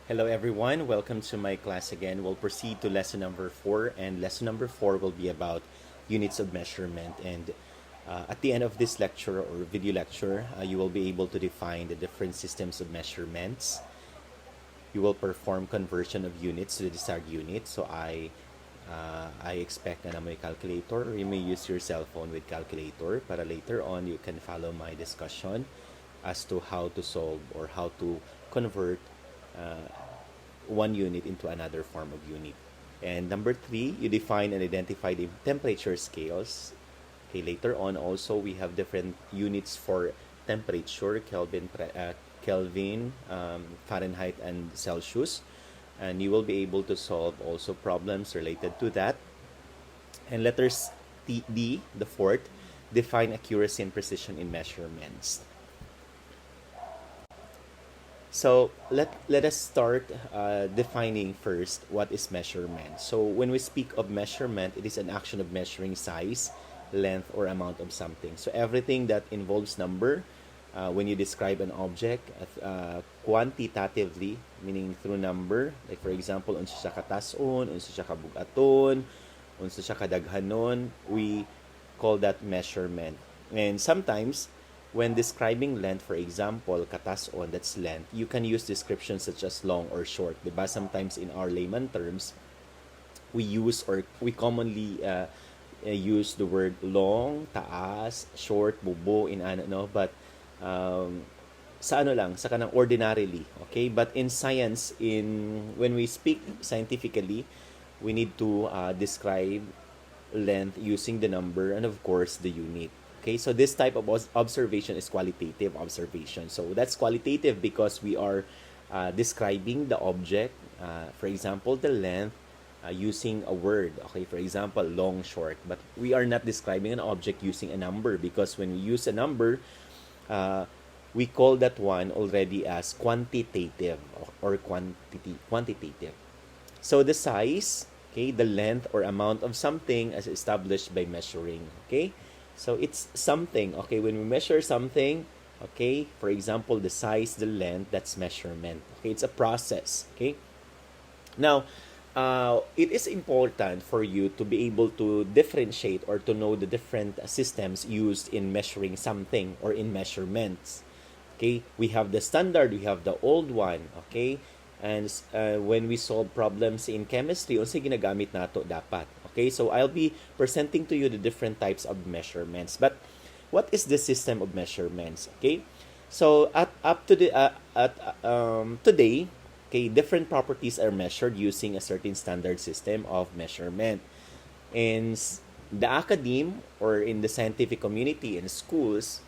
Hello everyone, welcome to my class again. We'll proceed to lesson number 4, and lesson number 4 will be about units of measurement. And at the end of this lecture or video lecture, you will be able to define the different systems of measurements. You will perform conversion of units to the desired unit. So I expect na may calculator, or you may use your cell phone with calculator para later on you can follow my discussion as to how to solve or how to convert uh, one unit into another form of unit. And number 3, you define and identify the temperature scales. Okay, later on also we have different units for temperature, Kelvin, Fahrenheit, and Celsius. And you will be able to solve also problems related to that. And letters D, the fourth, define accuracy and precision in measurements. So let us start defining first what is measurement. So when we speak of measurement, it is an action of measuring size, length, or amount of something. So everything that involves number, when you describe an object quantitatively, meaning through number, like for example, unsa siya katason, unsa siya kabugaton, unsa siya kadaghanon, we call that measurement. And sometimes when describing length, for example, katason, that's length, you can use descriptions such as long or short. Diba? Sometimes in our layman terms, we use or we commonly use the word long, taas, short, bubo, in ano, no? But sa ano lang, sa kanang ordinarily, okay? But in science, when we speak scientifically, we need to describe length using the number and of course the unit. Okay, so this type of observation is qualitative observation. So that's qualitative because we are describing the object, for example, the length, using a word. Okay, for example, long, short. But we are not describing an object using a number because when we use a number, uh, we call that one already as quantitative or quantitative. So the size, okay, the length or amount of something as established by measuring. Okay, so it's something. Okay, when we measure something, okay, for example, the size, the length, that's measurement. Okay, it's a process. Okay, now it is important for you to be able to differentiate or to know the different systems used in measuring something or in measurements. Okay, we have the standard, we have the old one. Okay, and when we solve problems in chemistry, unsa ginagamit nato dapat. Okay, so I'll be presenting to you the different types of measurements. But what is the system of measurements? Okay, so at up to the at today, okay, different properties are measured using a certain standard system of measurement. In the academe or in the scientific community in schools,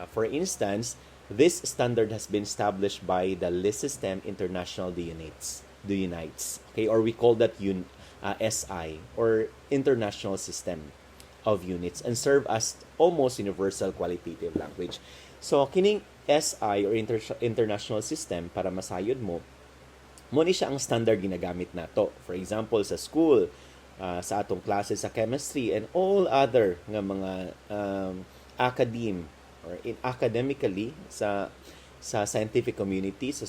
for instance, this standard has been established by the System International de Unites, okay, or we call that SI, or International System of Units, and serve as almost universal qualitative language. So, kining SI or International System, para masayod mo ni siya ang standard ginagamit nato. For example, sa school, sa atong klase sa chemistry, and all other nga mga academe or in academically sa scientific community, sa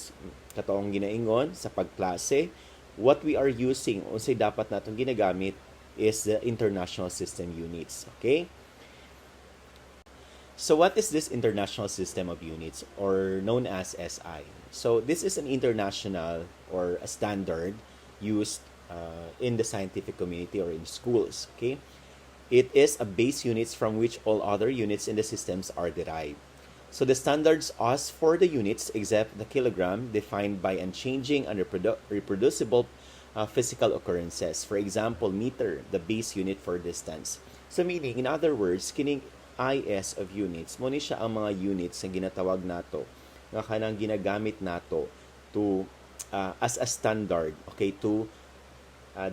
katoong ginaingon sa pagklase, what we are using unsay dapat natong ginagamit is the international system units. Okay, so what is this international system of units, or known as SI? So this is an international or a standard used in the scientific community or in schools. Okay, it is a base units from which all other units in the systems are derived. So the standards ask for the units except the kilogram defined by unchanging and reproducible physical occurrences. For example, meter, the base unit for distance. So meaning, in other words, kining IS of units, mo ni siya ang mga units na ginatawag nato, nga kanang ginagamit nato to as a standard, okay, to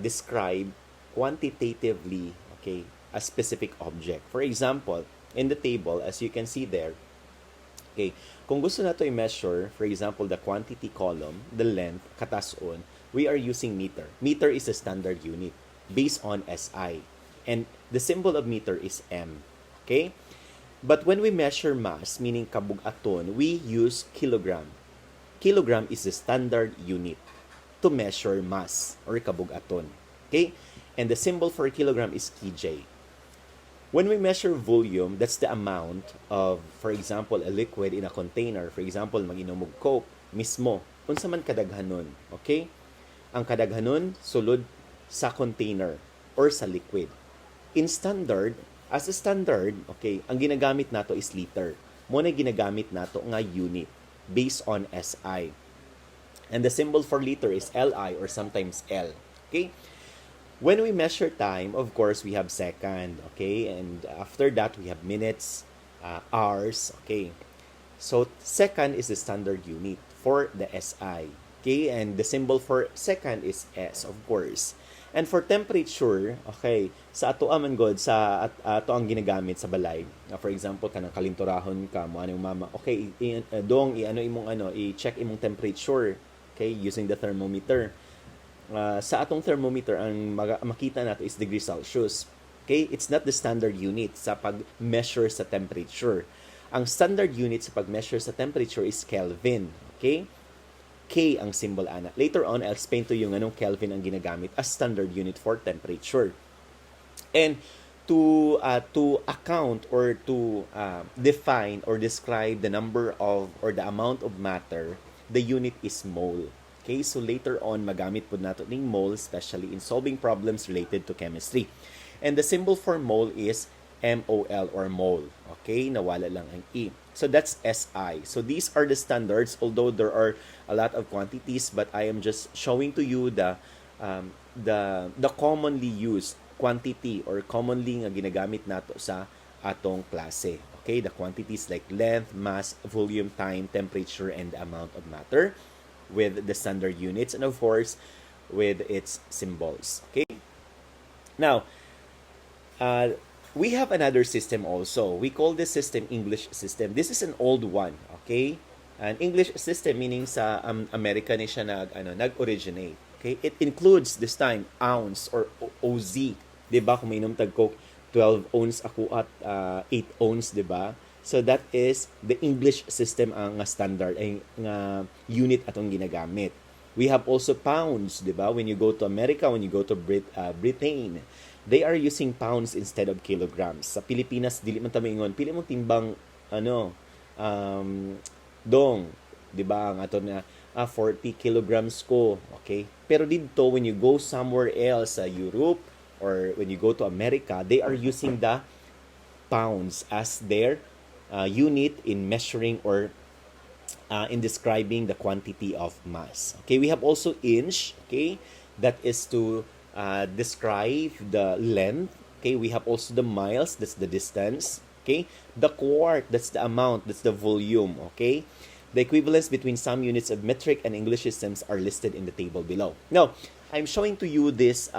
describe quantitatively, okay, a specific object. For example, in the table, as you can see there, okay, kung gusto nato i-measure, for example, the quantity column, the length, katason, we are using meter. Meter is a standard unit based on SI. And the symbol of meter is M. Okay? But when we measure mass, meaning kabugaton, we use kilogram. kilogram is the standard unit to measure mass or kabug-aton. Okay? And the symbol for kilogram is kJ. When we measure volume, that's the amount of, for example, a liquid in a container. For example, mag-inom og Coke mismo. Unsa man kadaghanon, okay? Ang kadaghanon sulod sa container or sa liquid. In standard, as a standard, okay, ang ginagamit nato is liter. Mo na ginagamit nato nga unit based on SI. And the symbol for liter is Li or sometimes L. Okay? When we measure time, of course, we have second, okay? And after that, we have minutes, hours, okay? So, second is the standard unit for the SI, okay? And the symbol for second is S, of course. And for temperature, okay, sa ato man god sa ato ang ginagamit sa balay. For example, kanang kalinturahon ka mo anong mama, okay, dong i-check imong temperature, okay, using the thermometer. Sa atong thermometer, ang makita nato is degree Celsius. Okay? It's not the standard unit sa pag-measure sa temperature. Ang standard unit sa pag-measure sa temperature is Kelvin. Okay? K ang symbol ana. Later on, I'll explain to you anong Kelvin ang ginagamit as standard unit for temperature. And to account or to define or describe the number of or the amount of matter, the unit is mole. Okay, so later on, magamit po natin ng mole, especially in solving problems related to chemistry. And the symbol for mole is MOL or mole. Okay, nawala lang ang E. So that's SI. So these are the standards, although there are a lot of quantities, but I am just showing to you the commonly used quantity or commonly nga ginagamit nato sa atong klase. Okay, the quantities like length, mass, volume, time, temperature, and the amount of matter, with the standard units, and of course with its symbols. Okay, now we have another system also. We call this system English system. This is an old one. Okay, an English system meaning sa America ni siya nag-originate. Okay, it includes this time ounce or OZ. Diba, kung mainom tag Coke 12 ounce ako at 8 ounce, diba? So that is the English system ang standard ay nga unit atong ginagamit. We have also pounds, di ba? When you go to America, when you go to Britain, they are using pounds instead of kilograms. Sa Pilipinas dili man ta maingon, pili mo timbang dong, di ba? Ang ato na 40 kilograms ko, okay? Pero dito when you go somewhere else sa Europe or when you go to America, they are using the pounds as their unit in measuring or in describing the quantity of mass. Okay, we have also inch, okay, that is to describe the length. Okay, we have also the miles, that's the distance. Okay, the quart, that's the amount, that's the volume. Okay, the equivalence between some units of metric and English systems are listed in the table below. Now, I'm showing to you this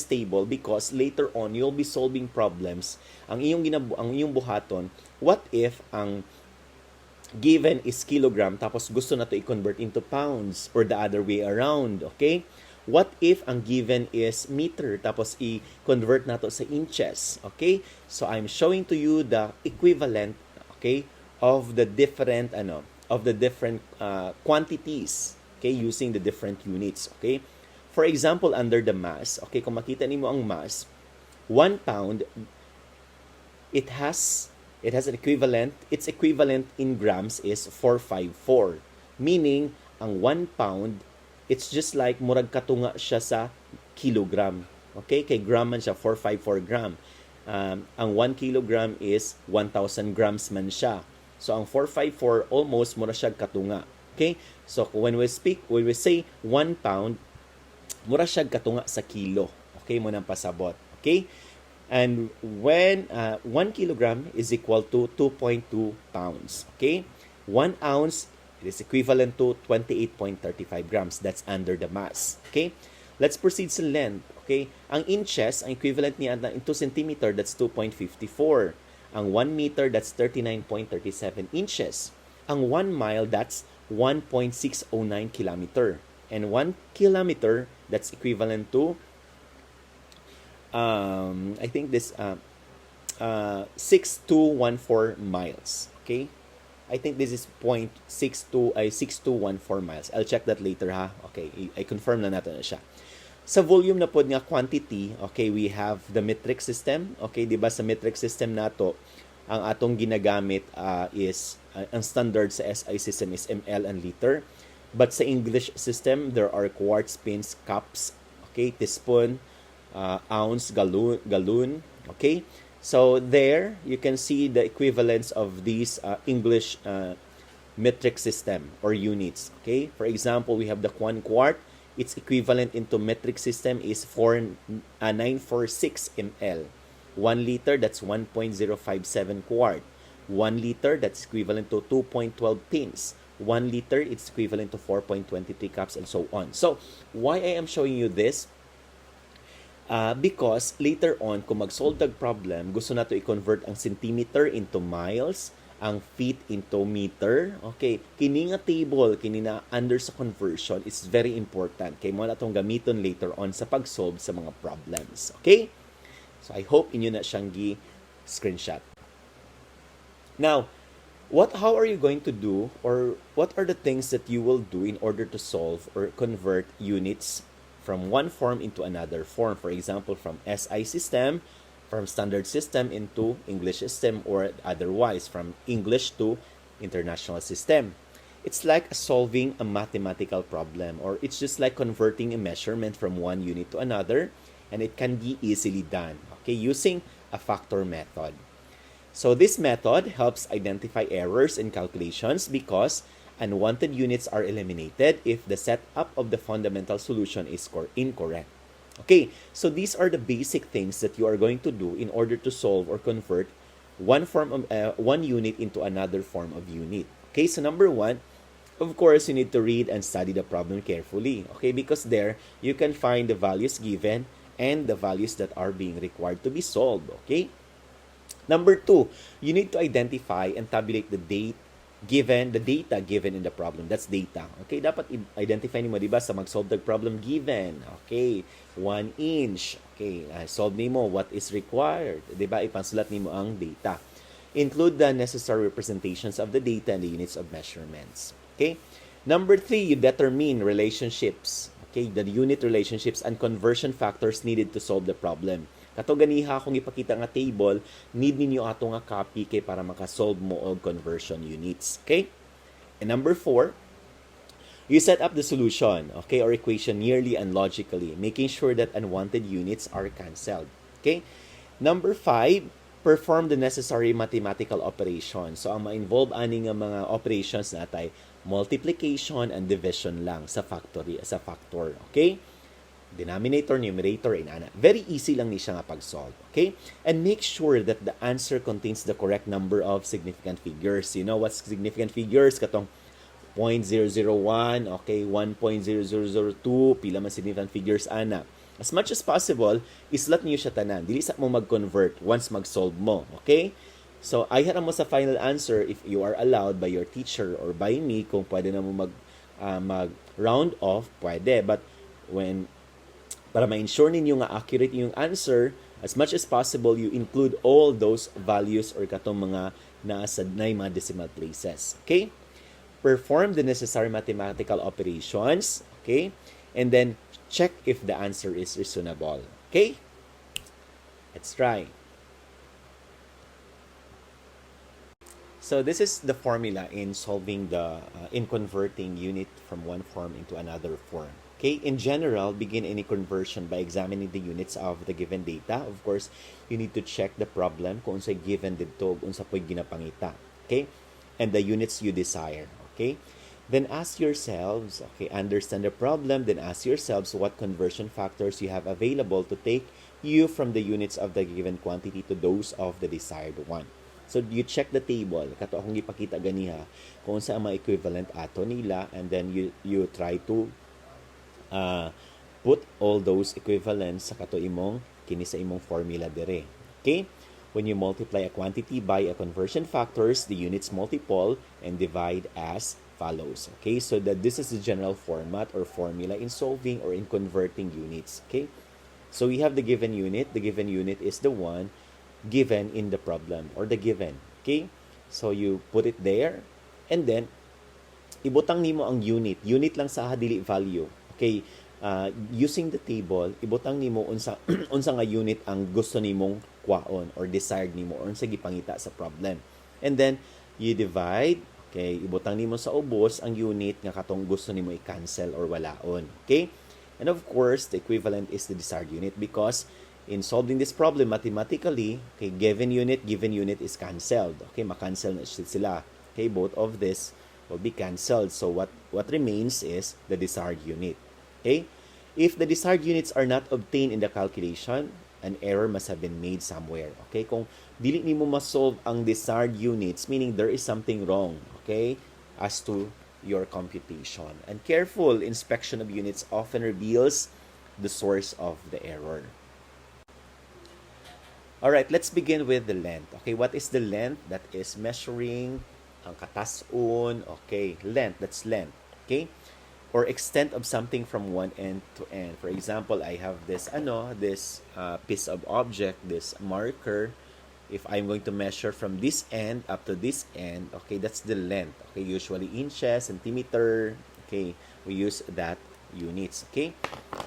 table because later on you'll be solving problems. Ang iyong buhaton, what if ang given is kilogram tapos gusto na to i-convert into pounds or the other way around, okay? What if ang given is meter tapos i-convert na to sa inches, okay? So I'm showing to you the equivalent, okay, of the different quantities, okay, using the different units, okay? For example, under the mass, okay, kung makita nimo ang mass, 1 pound, it has an equivalent, its equivalent in grams is 454. Meaning, ang 1 pound, it's just like murag katunga siya sa kilogram. Okay, kay gram man siya, 454 gram. Ang 1 kilogram is 1,000 grams man siya. So, ang 454, almost mura siya katunga. Okay, so when we say 1 pound, mura siya katunga sa kilo. Okay, mo nang pasabot. Okay? And when 1 kilogram is equal to 2.2 pounds. Okay? 1 ounce, it is equivalent to 28.35 grams. That's under the mass. Okay? Let's proceed sa length. Okay? Ang inches, ang equivalent niya into centimeter, that's 2.54. Ang 1 meter, that's 39.37 inches. Ang 1 mile, that's 1.609 kilometer. And 1 kilometer, that's equivalent to I think this 6214 miles. Okay, I think this is 621 miles. I'll check that later ha. Okay, I confirm na natin na siya. Sa volume na pod nga quantity, okay, we have the metric system. Okay, di ba sa metric system nato, ang atong ginagamit is ang standard sa SI system is ml and liter. But sa English system, there are quarts, pins, cups, okay, teaspoon, ounce, gallon, okay? So there, you can see the equivalence of these English metric system or units, okay? For example, we have the 1 quart. Its equivalent into metric system is 946 ml. 1 liter, that's 1.057 quart. 1 liter, that's equivalent to 2.12 pins. 1 liter, it's equivalent to 4.23 cups, and so on. So, why I am showing you this? Because later on, kung mag-solve the problem, gusto na to i-convert ang centimeter into miles, ang feet into meter. Okay, kini nga table, kini na under sa conversion is very important. Kaya mo na itong gamiton later on sa pag-solve sa mga problems. Okay? So, I hope inyo na siyang gi-screenshot. Now, how are you going to do, or what are the things that you will do in order to solve or convert units from one form into another form? For example, from SI system, from standard system into English system, or otherwise, from English to international system. It's like solving a mathematical problem, or it's just like converting a measurement from one unit to another, and it can be easily done, okay, using a factor method. So this method helps identify errors in calculations because unwanted units are eliminated if the setup of the fundamental solution is incorrect. Okay, so these are the basic things that you are going to do in order to solve or convert one unit into another form of unit. Okay, so number one, of course, you need to read and study the problem carefully. Okay, because there you can find the values given and the values that are being required to be solved. Okay. Number two, you need to identify and tabulate the data given in the problem. That's data. Okay, dapat identify nimo, di ba, sa mag-solve the problem given. Okay, 1 inch. Okay, solve nimo what is required. Di ba, ipansulat nimo ang data. Include the necessary representations of the data and the units of measurements. Okay? Number three, you determine relationships. Okay, the unit relationships and conversion factors needed to solve the problem. Kato ganiha kung ipakita nga table, need ninyo ato nga copy kay para makasolve mo og conversion units. Okay? And number 4, you set up the solution, okay, or equation nearly and logically, making sure that unwanted units are cancelled. Okay? Number 5, perform the necessary mathematical operations. So ang ma-involve ani nga mga operations natay multiplication and division lang sa factor. Okay? Denominator, numerator, and ana. Very easy lang ni siya nga pag-solve. Okay? And make sure that the answer contains the correct number of significant figures. You know what's significant figures? Katong 0.001, okay, 1.0002, pila man significant figures, ana. As much as possible, islat niyo siya tanan. Dili sa mo mag-convert once mag-solve mo. Okay? So, ayahan mo sa final answer if you are allowed by your teacher or by me, kung pwede na mo mag-round off, pwede. But para ma-ensure ninyo nga accurate yung answer, as much as possible, you include all those values or katong mga nasa mga decimal places. Okay? Perform the necessary mathematical operations. Okay? And then, check if the answer is reasonable. Okay? Let's try. So this is the formula in solving in converting unit from one form into another form. Okay, in general, begin any conversion by examining the units of the given data. Of course, you need to check the problem kung unsay given dito, unsa po'y ginapangita. Okay? And the units you desire. Okay? Then ask yourselves, okay, understand the problem, then ask yourselves what conversion factors you have available to take you from the units of the given quantity to those of the desired one. So, you check the table. Kato akong ipakita ganiha kung sa ang equivalent ato nila, and then you try to put all those equivalents sa kato imong kini sa imong formula dire. Okay? When you multiply a quantity by a conversion factors, the units multiple and divide as follows. Okay? So that this is the general format or formula in solving or in converting units. Okay? So we have the given unit. The given unit is the one given in the problem or the given. Okay? So you put it there. And then, ibutang nimo ang unit. Unit lang sa dili value. Okay? Using the table, ibutang nimo unsa unsa nga unit ang gusto nimong kwaon or desired nimo or unsa gipangita sa problem. And then you divide, okay, ibutang nimo sa ubos ang unit nga katong gusto nimo i-cancel or walaon. Okay? And of course, the equivalent is the desired unit because in solving this problem mathematically, okay, given unit is canceled. Okay, ma-cancel na sila. Okay, both of this will be canceled. So what remains is the desired unit. Okay? If the desired units are not obtained in the calculation, an error must have been made somewhere. Okay? Kung dili nimo ma-solve ang desired units, meaning there is something wrong, okay, as to your computation. And careful inspection of units often reveals the source of the error. All right, let's begin with the length. Okay, what is the length? That is measuring ang katasun. Okay, length, that's length. Okay? Or extent of something from one end to end. For example, I have this piece of object, this marker. If I'm going to measure from this end up to this end, okay, that's the length. Okay, usually inches, centimeter. Okay, we use that units. Okay,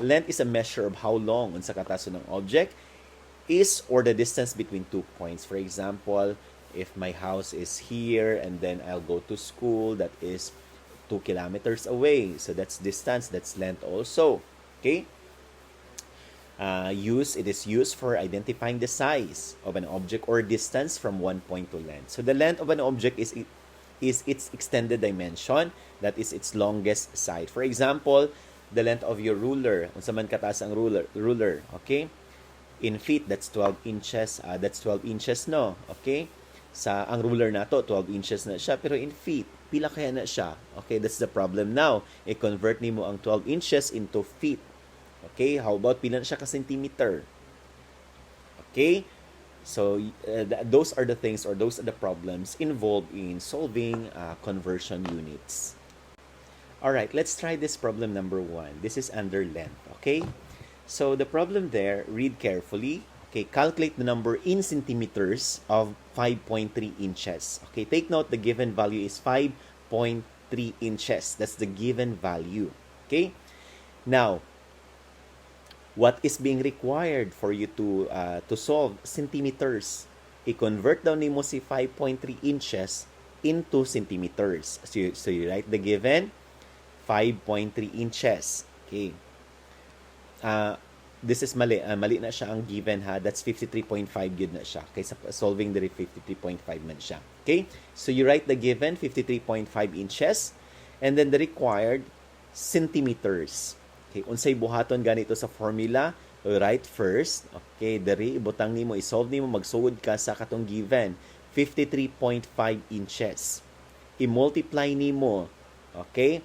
length is a measure of how long unsa katason ng object is or the distance between 2 points. For example, if my house is here and then I'll go to school, that is 2 kilometers away. So that's distance, that's length also. Okay? It is used for identifying the size of an object or distance from one point to length. So the length of an object is its extended dimension, that is its longest side. For example, the length of your ruler, unsa man kataas ang ruler, okay? In feet, that's 12 inches. That's 12 inches, no? Okay? Sa ang ruler nato 12 inches na siya, pero in feet pila kaya na siya? Okay, that's the problem now. I-convert nimo ang 12 inches into feet. Okay, how about pila na siya ka centimeter? Okay, so those are the things or those are the problems involved in solving conversion units. All right, let's try this problem number 1. This is under length. Okay, so the problem there, read carefully. Okay, calculate the number in centimeters of 5.3 inches. Okay, take note the given value is 5.3 inches. That's the given value. Okay, now what is being required for you to solve centimeters? I-convert daw nimo si 5.3 inches into centimeters. So you write the given 5.3 inches. Okay. This is mali. Mali na siya ang given ha. That's 53.5 yun na siya. Okay, sa solving the 53.5 man siya. Okay? So you write the given 53.5 inches and then the required centimeters. Okay, unsay buhaton ganito sa formula? Write first. Okay, diri ibutang nimo, i-solve nimo, magsugod ka sa katong given 53.5 inches. I-multiply nimo. Okay?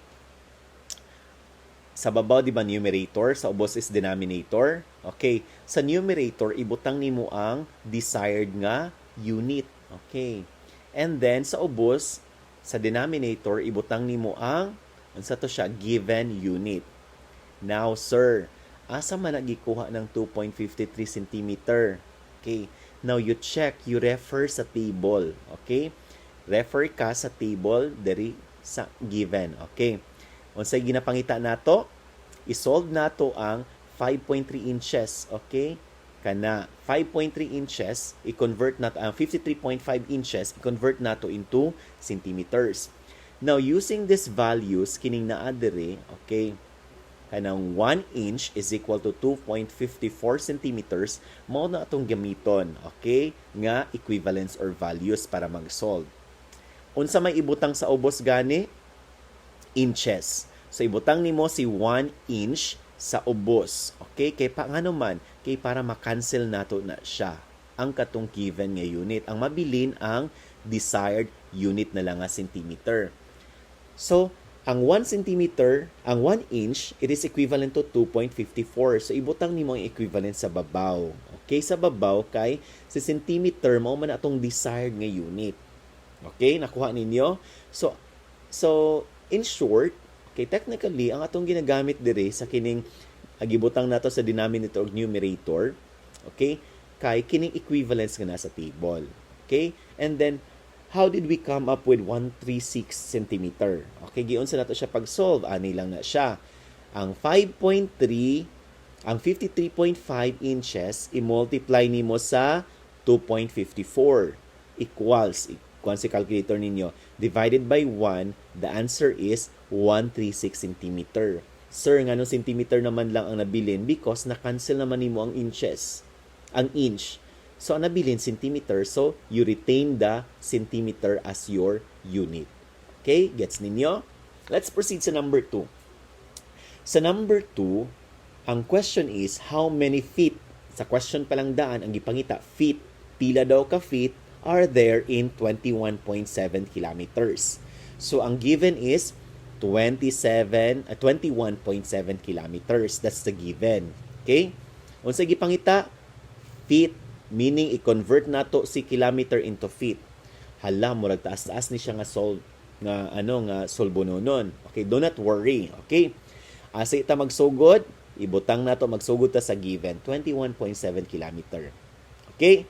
Sa babaw, di ba, numerator? Sa ubos is denominator. Okay. Sa numerator, ibutang nimo ang desired nga unit. Okay. And then, sa ubos, sa denominator, ibutang nimo ang, unsa to siya, given unit. Now, sir, asa man nagikuha ng 2.53 cm? Okay. Now, you check, you refer sa table. Okay. Refer ka sa table, dari sa given. Okay. Unsay ginapangita nato? I-solve nato ang 5.3 inches, okay? Kana 5.3 inches, i-convert nato ang 53.5 inches, i-convert nato into centimeters. Now using these values kining naa diri, okay? Kanang 1 inch is equal to 2.54 centimeters, mao na atong gamiton, okay? Nga equivalence or values para mag-solve. Unsa may ibutang sa ubos gani? Inches. So, ibutang nimo si 1 inch sa ubos. Okay? Kay paano man? Kay para makancel nato na siya ang katong given nga unit. Ang mabilin ang desired unit na lang nga centimeter. So, ang 1 centimeter, ang 1 inch, it is equivalent to 2.54. So, ibutang nimo ang equivalent sa babaw. Okay? Sa babaw, kay sa centimeter, mao man atong desired nga unit. Okay? Nakuha ninyo? So in short, okay, technically, ang atong ginagamit dire sa kining agibutang nato sa denominator o numerator, okay, kay kining equivalence nga nasa table. Okay? And then, how did we come up with 136 centimeter? Okay, giyon sa nato siya pag-solve. Ani lang na siya. Ang 5.3, ang 53.5 inches, i-multiply nimo sa 2.54 equals, kung si calculator ninyo, divided by 1, the answer is 136 centimeter. Sir, nga nung centimeter naman lang ang nabilin because na-cancel naman nimo ang inches, ang inch. So, ang nabilin centimeter, so you retain the centimeter as your unit. Okay, gets ninyo? Let's proceed sa number 2. Sa number 2, ang question is, how many feet? Sa question pa lang daan, ang gipangita, feet, pila daw ka feet, are there in 21.7 kilometers. So, ang given is 21.7 kilometers. That's the given. Okay? Unsa gipangita? Feet, meaning i-convert nato si kilometer into feet. Hala, murag taas-taas ni siya nga solbononon. Okay, do not worry. Okay? Asa ita magsugod, ibutang nato magsugod ta sa given 21.7 kilometer. Okay?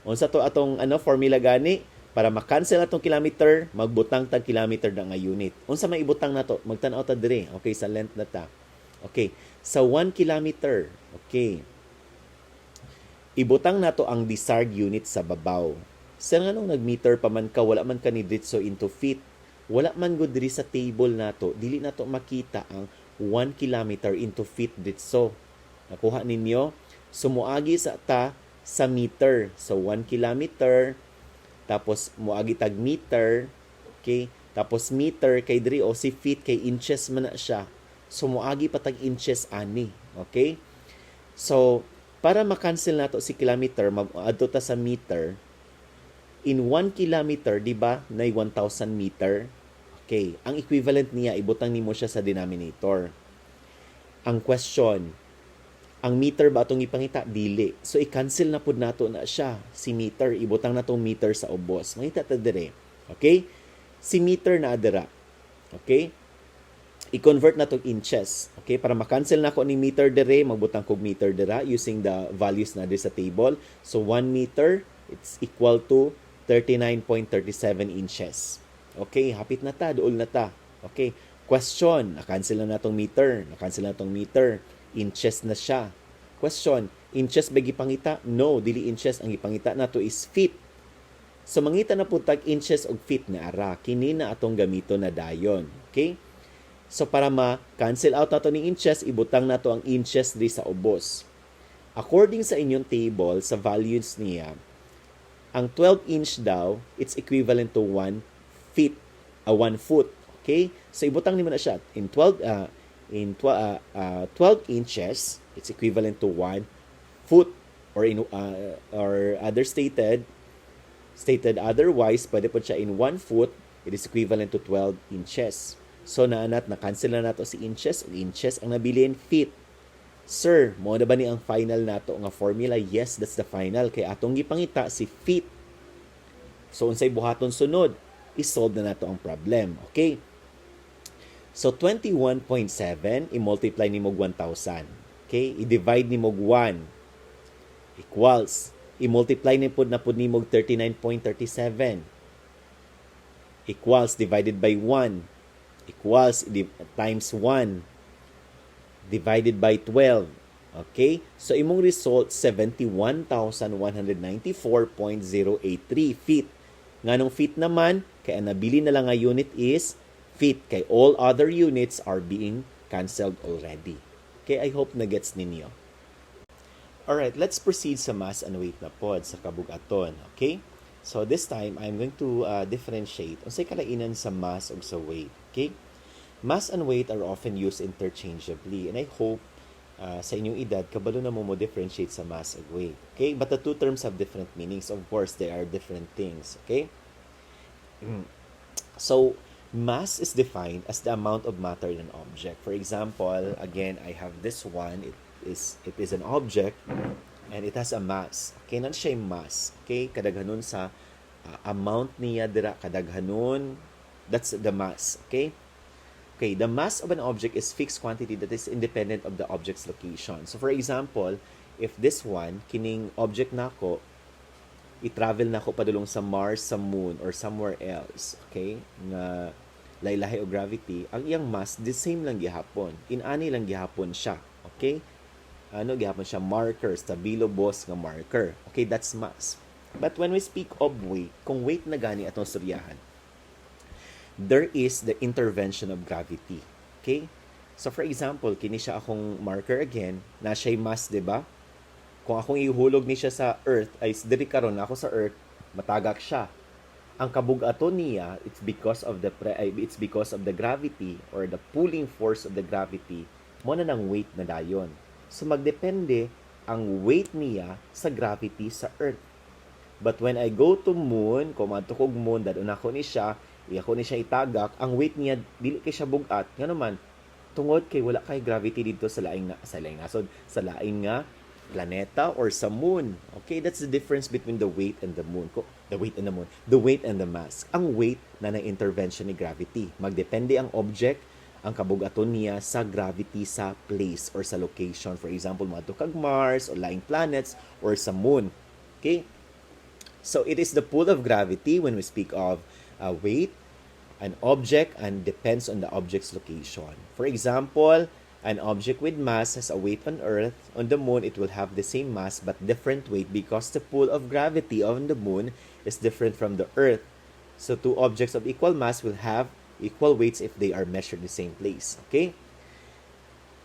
Unsa to atong formula gani para ma-cancel atong kilometer, magbutang tag kilometer na nga unit. Unsa may ibutang nato? Magtan-aw ta dire. Okay, sa length na ta. Okay, sa 1 kilometer. Okay. Ibutang nato ang desired unit sa babaw. Sa nga nung nag-meter pa man ka, wala man ka ni ditso into feet. Wala man gud diri sa table nato, dili nato makita ang 1 kilometer into feet ditso. Nakuha ninyo? Sumuagi sa ta sa meter. So 1 kilometer, tapos muagi tag meter, okay? Tapos meter kay diri o si feet kay inches man na siya. So muagi pa tag inches ani, okay? So para ma-cancel nato si kilometer, mag-adto ta sa meter. In 1 kilometer, di ba, na 1,000 meter? Okay, ang equivalent niya, ibutang nimo siya sa denominator. Ang question, ang meter ba itong ipangita? Dili. So, i-cancel na po nato na siya. Si meter, ibutang na itong meter sa ubos. Mangita ta dire. Okay? Si meter na adira. Okay? I-convert na itong inches. Okay? Para ma-cancel na ko ni meter dire, magbutang kog meter dira using the values na dire sa table. So, 1 meter, it's equal to 39.37 inches. Okay? Hapit na ta. Duol na ta. Okay? Question. Na-cancel na itong meter. Na-cancel na itong meter. Inches na siya. Question, inches ba gipangita? No, dili inches ang gipangita nato is feet. So mangita na pud tag inches og feet na ara. Kini na atong gamito na dayon. Okay? So para ma-cancel out nato ni inches, ibutang nato ang inches di sa ubos. According sa inyong table, sa values niya, ang 12 inch daw, it's equivalent to 1 feet, 1 foot. Okay? So ibutang nimo na siya in 12 inches, it's equivalent to 1 foot, or other stated otherwise, pwede po siya in 1 foot, it is equivalent to 12 inches. So na-cancel na nato si inches, ang nabilin feet. Sir, mo na ba ni ang final nato nga formula? Yes, that's the final. Kay atong gipangita si feet. So unsay buhaton sunod? I-solve na nato ang problem. Okay? So, 21.7, i-multiply ni mo 1,000. Okay? I-divide ni mo 1 equals. I-multiply ni po ni mo 39.37 equals divided by 1 equals times 1 divided by 12. Okay? So, imong result, 71,194.083 feet. Nganong feet naman, kaya nabili na lang nga unit is feet, kay all other units are being cancelled already. Okay, I hope na gets ninyo. Alright, let's proceed sa mass and weight na pod sa kabugaton. Okay? So this time, I'm going to differentiate unsay kalainan sa mass ug sa weight. Okay? Mass and weight are often used interchangeably, and I hope sa inyong edad, kabalo na mo differentiate sa mass ug weight. Okay? But the two terms have different meanings. Of course, they are different things. Okay? So, mass is defined as the amount of matter in an object. For example, again, I have this one. It is an object and it has a mass. Okay, nan siya mass. Okay, kadaghanon sa amount niya dira, kadaghanon. That's the mass. Okay? Okay, the mass of an object is fixed quantity that is independent of the object's location. So for example, if this one, kining object nako, i-travel na ako padulong sa Mars, sa Moon, or somewhere else, okay, nga lahi-lahi o gravity, ang iyang mass, the same lang gihapon. Inani lang gihapon siya, okay? Ano, gihapon siya marker, stabilo boss nga marker. Okay, that's mass. But when we speak of weight, kung weight na gani atong suryahan, there is the intervention of gravity. Okay? So for example, kini siya akong marker again, na siya'y mass, di ba? Kung akong ihulog ni siya sa Earth, ay diri karon ako sa Earth, matagak siya. Ang kabug-aton niya, it's because of the gravity or the pulling force of the gravity, mo na ng weight na dayon. So magdepende ang weight niya sa gravity sa Earth. But when I go to Moon, kung matukog Moon, dadun ako ni siya itagak, ang weight niya dili kay siya bugat. Nga naman, tungod kay wala kay gravity dito sa laing nga planeta or sa moon. Okay, that's the difference between the weight and the moon. The weight and the mass. Ang weight na intervention ni gravity. Magdepende ang object, ang kabugaton niya sa gravity sa place or sa location. For example, matukag Mars or laing planets or sa moon. Okay? So it is the pull of gravity when we speak of weight, an object, and depends on the object's location. For example, an object with mass has a weight on Earth. On the moon, it will have the same mass but different weight because the pull of gravity on the moon is different from the Earth. So two objects of equal mass will have equal weights if they are measured in the same place. Okay?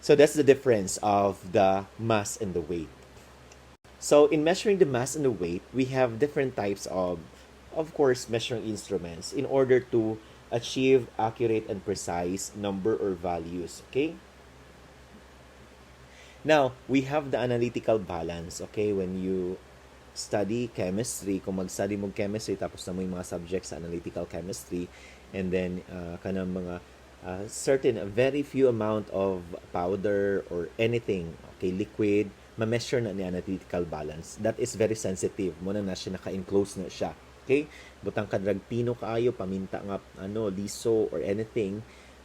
So that's the difference of the mass and the weight. So in measuring the mass and the weight, we have different types of course, measuring instruments in order to achieve accurate and precise number or values. Okay? Now, we have the analytical balance, okay? When you study chemistry, kung mag-study mo chemistry, tapos na mo yung mga subjects sa analytical chemistry, and then kanang mga certain, very few amount of powder or anything, okay, liquid, ma-measure na ni analytical balance. That is very sensitive. Muna na siya, naka-enclose na siya. Okay? Butang kadrag pino kaayo, paminta nga, liso or anything,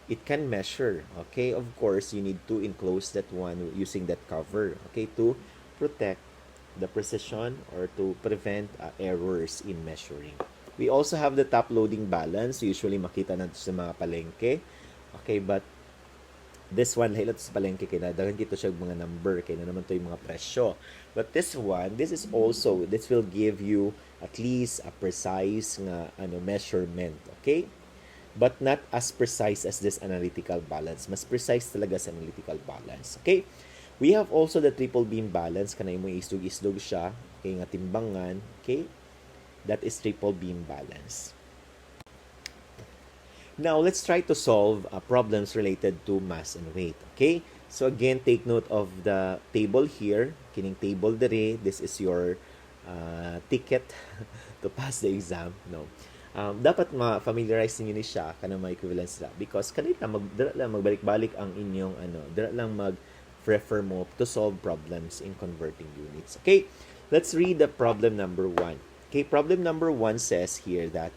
it can measure. Okay, of course, you need to enclose that one using that cover, okay, to protect the precision or to prevent errors in measuring. We also have the top loading balance. Usually makita natin sa mga palengke. Okay, but this one, lahilot sa palengke, kaya dagan kito siya mga number, kaya na naman to yung mga presyo. But this one, this will give you at least a precise nga measurement, okay? But not as precise as this analytical balance. Mas precise talaga sa analytical balance. Okay? We have also the triple beam balance. Kanay mo isdog-isdog siya. Okay, nga timbangan. Okay? That is triple beam balance. Now, let's try to solve problems related to mass and weight. Okay? So again, take note of the table here. Kining table dere. This is your ticket to pass the exam. No. Dapat ma-familiarize niyo ni siya kanang mga equivalence nila because kanita dira lang magbalik-balik ang inyong dira lang mag-prefer mo to solve problems in converting units. Okay, let's read the problem number 1. Okay, problem number 1 says here that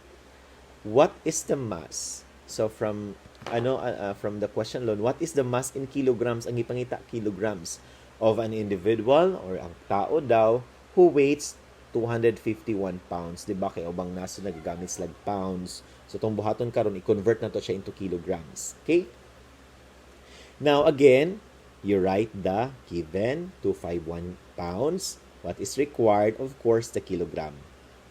what is the mass? So from the question alone, what is the mass in kilograms? Ang ipangita kilograms of an individual or ang tao daw who weighs 251 pounds, di ba? Kaya ubang naso nagagamit slag pounds. So, itong buhaton karon i-convert na to siya into kilograms. Okay? Now, again, you write the given 251 pounds. What is required? Of course, the kilogram.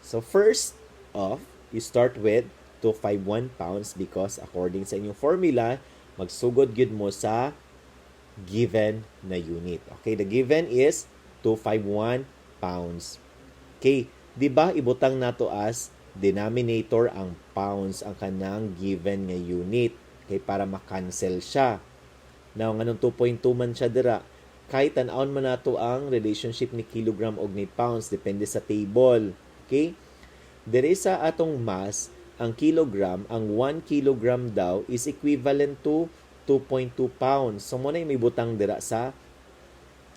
So, first off, you start with 251 pounds because according sa inyong formula, magsugod gyud mo sa given na unit. Okay? The given is 251 pounds. Okay, di ba ibutang nato as denominator ang pounds ang kanang given nga unit. Okay, para ma-cancel siya. Now, nganong 2.2 man siya dira, kahit tan-aon man nato ang relationship ni kilogram og ni pounds depende sa table. Okay? Diri sa atong mass, ang kilogram, ang 1 kilogram daw is equivalent to 2.2 pounds. So, muna yung may butang dira sa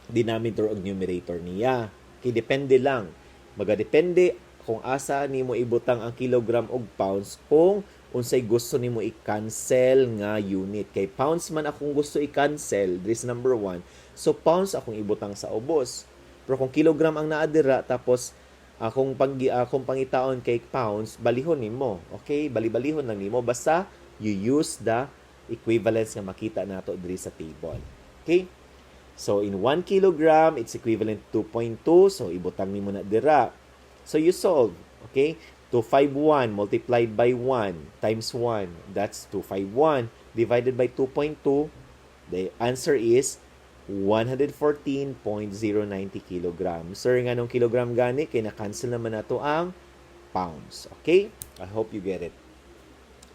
denominator og numerator niya. Okay, depende lang. Magadepende kung asa nimo ibutang ang kilogram og pounds kung unsay gusto nimo i-cancel nga unit. Kay pounds man akong gusto i-cancel, this number 1. So pounds akong ibutang sa ubos. Pero kung kilogram ang naadira tapos Akong pangitaon kay pounds, balihon nimo. Okay? Bali-balihon lang nimo basta you use the equivalence nga makita nato diri sa table. Okay? So in 1 kilogram, it's equivalent to 2.2. So ibutang nimo na dira. So you solve. Okay? 251 multiplied by 1 times 1. That's 251 divided by 2.2. The answer is 114.090 kilograms. Sir, nga nung kilogram gani, kaya na-cancel naman na to ang pounds. Okay? I hope you get it.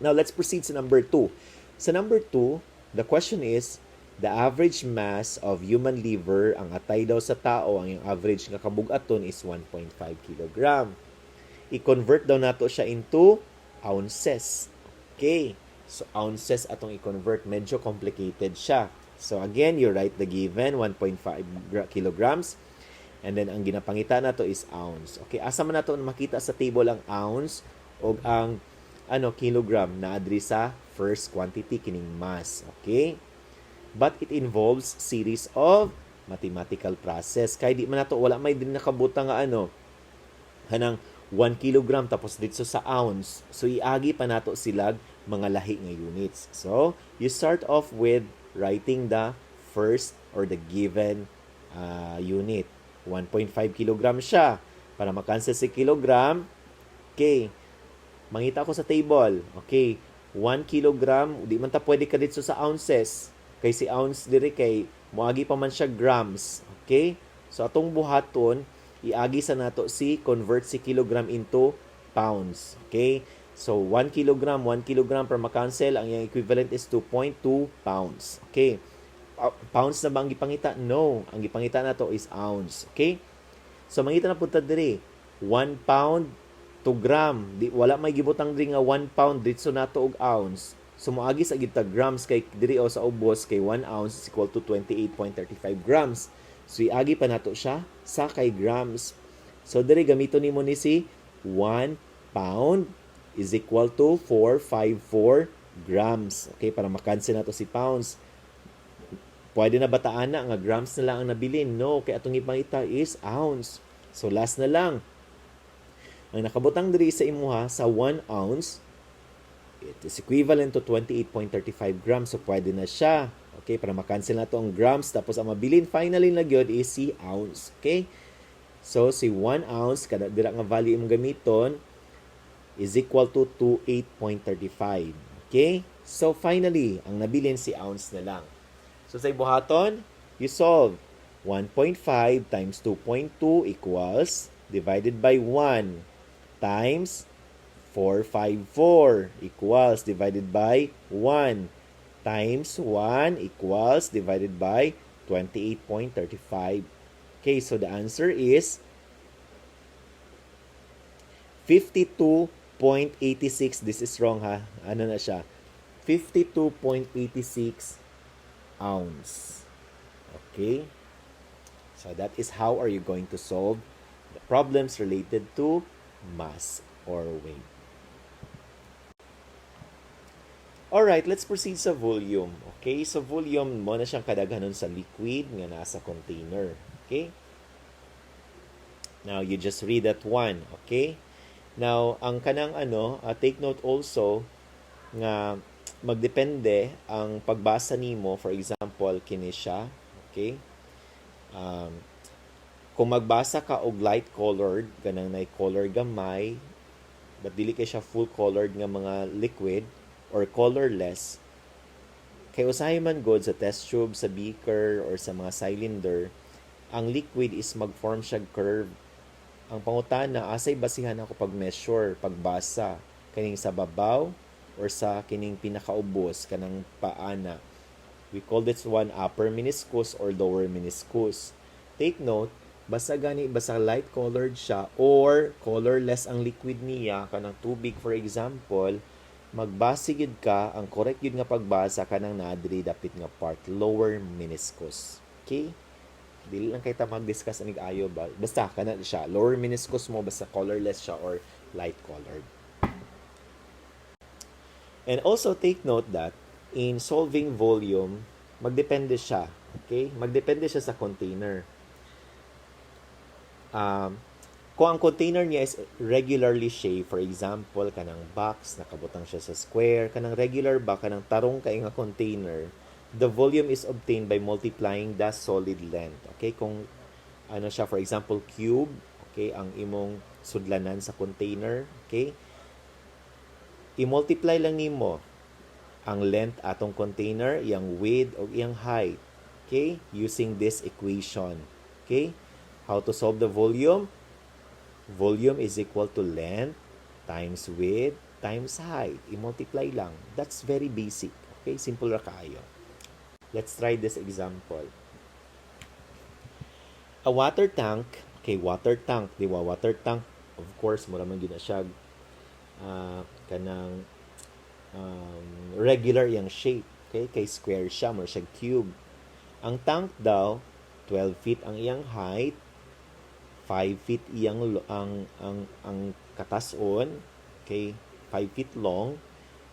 Now, let's proceed sa number 2. Sa number 2, the question is, the average mass of human liver, ang atay daw sa tao, ang yung average nga kabugaton is 1.5 kilogram. I-convert daw nato siya into ounces. Okay? So, ounces atong i-convert. Medyo complicated siya. So, again, you write the given, 1.5 kilograms. And then, ang ginapangita na to is ounce. Okay, asa man na to makita sa table ang ounce o ang kilogram na adri sa first quantity, kining mass. Okay? But it involves series of mathematical process. Kaya di man na to, wala may din nakabuta nga hanang 1 kilogram tapos dito sa ounce. So, iagi pa nato silag mga lahi nga units. So, you start off with writing the first or the given unit. 1.5 kilogram siya. Para makancel si kilogram, okay, mangita ko sa table. Okay, 1 kilogram, di man ta pwede ka dito sa ounces. Kay si ounce diri kay moagi pa man siya grams. Okay, so atong buhaton, iagi sa nato convert si kilogram into pounds. Okay, so 1 kilogram para makancel, ang yung equivalent is 2.2 pounds. Okay. Pounds na ba ang gipangita? No. Ang gipangita na to is ounce. Okay? So, mangita na punta diri. 1 pound, 2 gram. Wala may gibutang diri nga 1 pound dito na to og ounce. So, moagi sa gita grams kay diri o sa ubos kay 1 ounce is equal to 28.35 grams. So, iagi pa nato siya sa kay grams. So, diri gamito nimo ni si 1 pound is equal to 454 grams. Okay, para makancel na to si pounds. Pwede na bataan na nga grams na lang ang nabilin? No, kaya atong ipangita is ounce. So, last na lang. Ang nakabutang diri sa imuha sa 1 ounce, it is equivalent to 28.35 grams. So, pwede na siya. Okay, para makancel na to ang grams. Tapos, ang mabilin finally na gyud is si ounce. Okay? So, si 1 ounce, kada dira nga value imong gamiton, is equal to 28.35. Okay? So, finally, ang nabilin si ounce na lang. So, sa ibuhaton, you solve 1.5 times 2.2 equals, divided by 1 times 454 equals, divided by 1 times 1 equals, divided by 28.35. Okay, so the answer is 52.86. This is wrong ha. Ano na siya? 52.86 ounce. Okay? So that is how are you going to solve the problems related to mass or weight. Alright, let's proceed sa volume. Okay? So volume mo na siyang kadaghanon sa liquid nga nasa container. Okay? Now, you just read that one. Okay? Now, ang kanang take note also nga magdepende ang pagbasa nimo. For example, kini siya. Okay? Kung magbasa ka og light colored, ganang na color gamay, but dili kay siya full colored nga mga liquid or colorless, kay usahay man god sa test tube, sa beaker, or sa mga cylinder, ang liquid is mag-form siya curve. Ang pangutana, asay basihan ako pag-measure, pagbasa, kaning sa babaw, or sa kining pinakaubos kanang paana. We call this one upper meniscus or lower meniscus. Take note, basta light colored siya or colorless ang liquid niya kanang tubig for example, magbase gid ka, ang correct yun nga pagbasa kanang naadri dapit nga part, lower meniscus. Okay? Dili lang kay ta mag-discuss anig ayo ba. Basta kana siya, lower meniscus mo basta colorless siya or light colored. And also take note that in solving volume, magdepende siya. Okay? Magdepende siya sa container. kung ang container niya is regularly shaped, for example, kanang box, nakabutang siya sa square, kanang regular ba, kanang tarong kay nga container, the volume is obtained by multiplying the solid length. Okay? Kung ano siya, for example, cube, okay, ang imong sudlanan sa container, okay? I-multiply lang nimo ang length atong container, iyang width o iyang height. Okay? Using this equation. Okay? How to solve the volume? Volume is equal to length times width times height. I-multiply lang. That's very basic. Okay? Simple ra kaayo. Let's try this example. A water tank. Okay, water tank. Di ba? Water tank. Of course, mura man yun na siya. Kanang regular yung shape. Okay? Kay square siya. Mura siya cube. Ang tank daw, 12 feet ang iyang height, 5 feet iyang ang katason, okay, 5 feet long,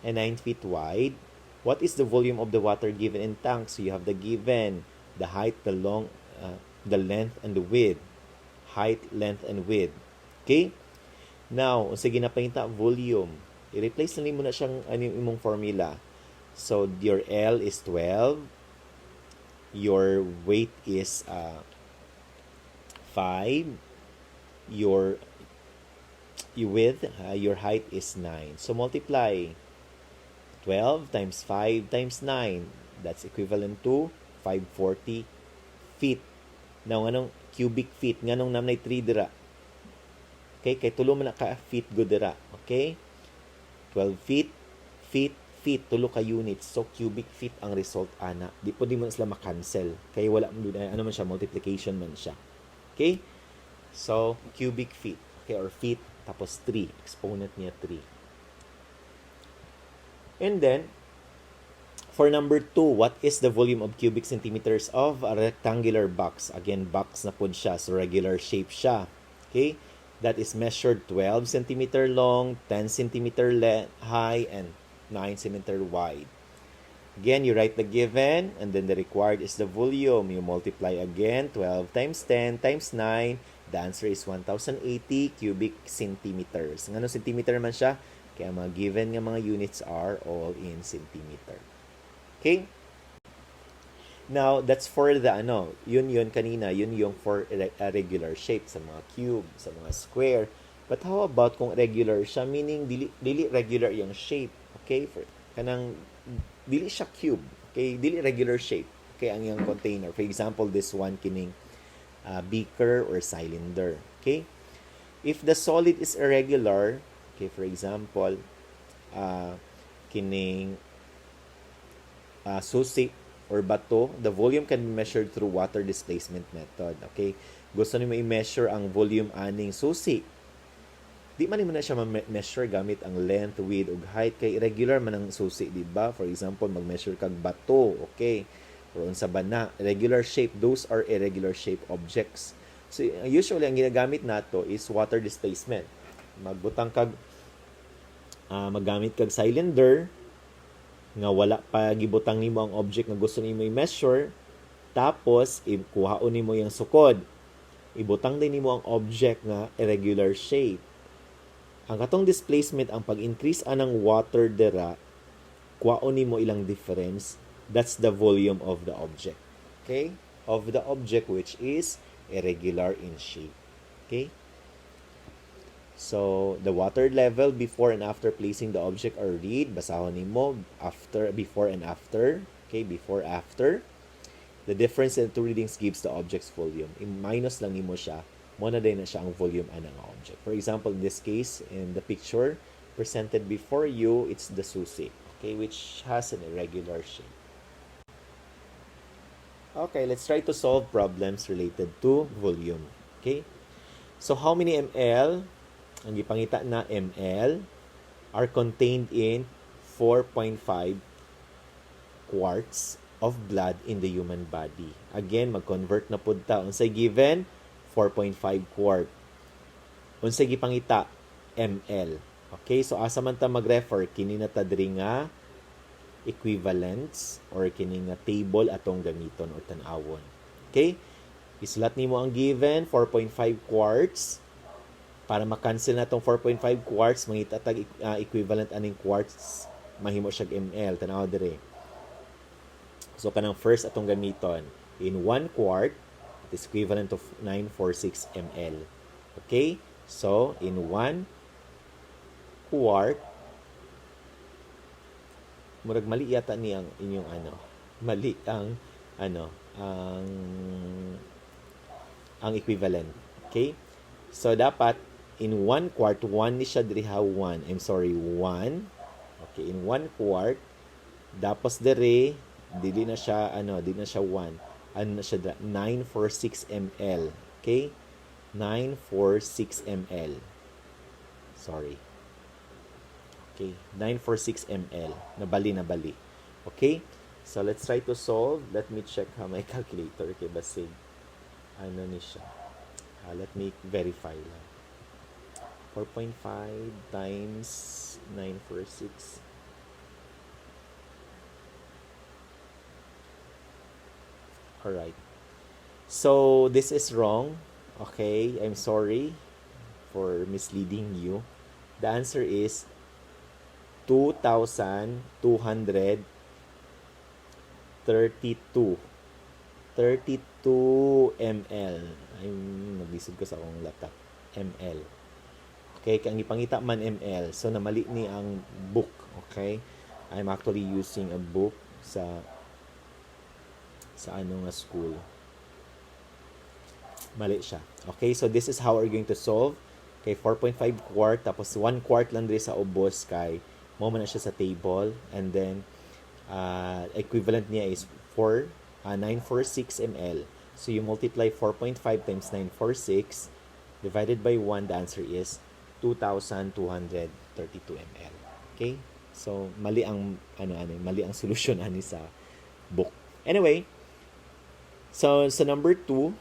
and 9 feet wide. What is the volume of the water given in tank? So you have the given, the height, the length, and the width. Height, length, and width. Okay? Now, sige na pahita, volume. I-replace na mo na siyang imong formula. So, your L is 12. Your weight is 5. Your width, your height is 9. So multiply 12 times 5 times 9. That's equivalent to 540 feet. Now, anong cubic feet? Nganong namnay 3 dira. Okay? Kay tulo man na ka feet go dira. Okay? 12 feet, feet, tulo ka units. So, cubic feet ang result, ana. Di po di mo sila makancel. Kaya wala, ano man siya, multiplication man siya. Okay? So, cubic feet. Okay, or feet, tapos 3. Exponent niya 3. And then, for number 2, what is the volume of cubic centimeters of a rectangular box? Again, box na po siya. So, regular shape siya. Okay? That is measured 12 centimeter long, 10 centimeter high, and 9 centimeter wide. Again, you write the given, and then the required is the volume. You multiply again, 12 times 10 times 9. The answer is 1,080 cubic centimeters. Ngano centimeter man siya? Kaya mga given nga mga units are all in centimeter. Okay? Now, that's for the yun kanina, yun yung for a regular shape sa mga cube, sa mga square. But how about kung regular siya, meaning dili regular yung shape. Okay? Kanang dili siya cube. Okay? Dili regular shape. Okay? Ang yung container. For example, this one kining beaker or cylinder. Okay? If the solid is irregular, okay, for example, kining susi or bato, the volume can be measured through water displacement method. Okay? Gusto niyo i-measure ang volume aning susi. Di man mo na siya ma-measure gamit ang length, width, ug height kay irregular man ang susi, di ba? For example, mag-measure kag bato, okay? Or unsa ba na regular shape, those are irregular shape objects. So usually ang ginagamit nato is water displacement. Maggamit kag cylinder nga wala pa gibutang nimo ang object nga gusto nimo i-measure, tapos ikuhaon nimo yung sukod. Ibutang din nimo ang object nga irregular shape. Ang katong displacement, ang pag-increase anang water dira, kuhaon nimo ilang difference. That's the volume of the object. Okay? Of the object which is irregular in shape. Okay? So, the water level before and after placing the object are read. Basahon nimo before and after. Okay? Before, after. The difference in the two readings gives the object's volume. I-minus lang nimo siya. Muna din na siya ang volume anang object. For example, in this case, in the picture presented before you, it's the susi, okay, which has an irregular shape. Okay, let's try to solve problems related to volume. Okay? So, how many ml, ang ipangita na ml, are contained in 4.5 quarts of blood in the human body? Again, mag-convert na po ta. Unsay given? 4.5 quart. Unsay gipangita? ml. Okay, so asa man ta mag-refer kini na ta diri nga equivalents or kini nga table atong gamiton or tan-awon. Okay? Isulat nimo ang given 4.5 quarts. Para ma-cancel na tong 4.5 quarts, mangita tag equivalent aning quarts, mahimo siya ml. Tanaw dire. So, kanang first atong gamiton. In 1 quart, it is equivalent of 946 ml. Okay? So, in 1 quart, murag mali yata ni ang inyong mali ang ang equivalent. Okay? So, dapat in 1 quart, 1 ni siya diriha 1. I'm sorry, 1. Okay, in 1 quart, tapos diri, dili na siya 1. Ano na siya 946 ml. Okay? 946 ml. Sorry. Okay, 946 ml. Nabali. Okay? So, let's try to solve. Let me check my calculator. Okay, basig. Ano ni siya? Let me verify lang. 4.5 times 946. Alright. So, this is wrong. Okay, I'm sorry for misleading you. The answer is 2,232. 32 ml. Naglisod ko sa akong laptop. ml. Okay, kang ipangita man ml. So, namali ni ang book. Okay? I'm actually using a book sa nga school. Mali siya. Okay, so this is how we're going to solve. Okay, 4.5 quart, tapos 1 quart lang din sa ubos kay mo man na siya sa table, and then equivalent niya is 946 ml. So you multiply 4.5 times 946 divided by 1, the answer is 2,232 ml. Okay? So mali ang mali ang solution ani sa book. Anyway, so number 2,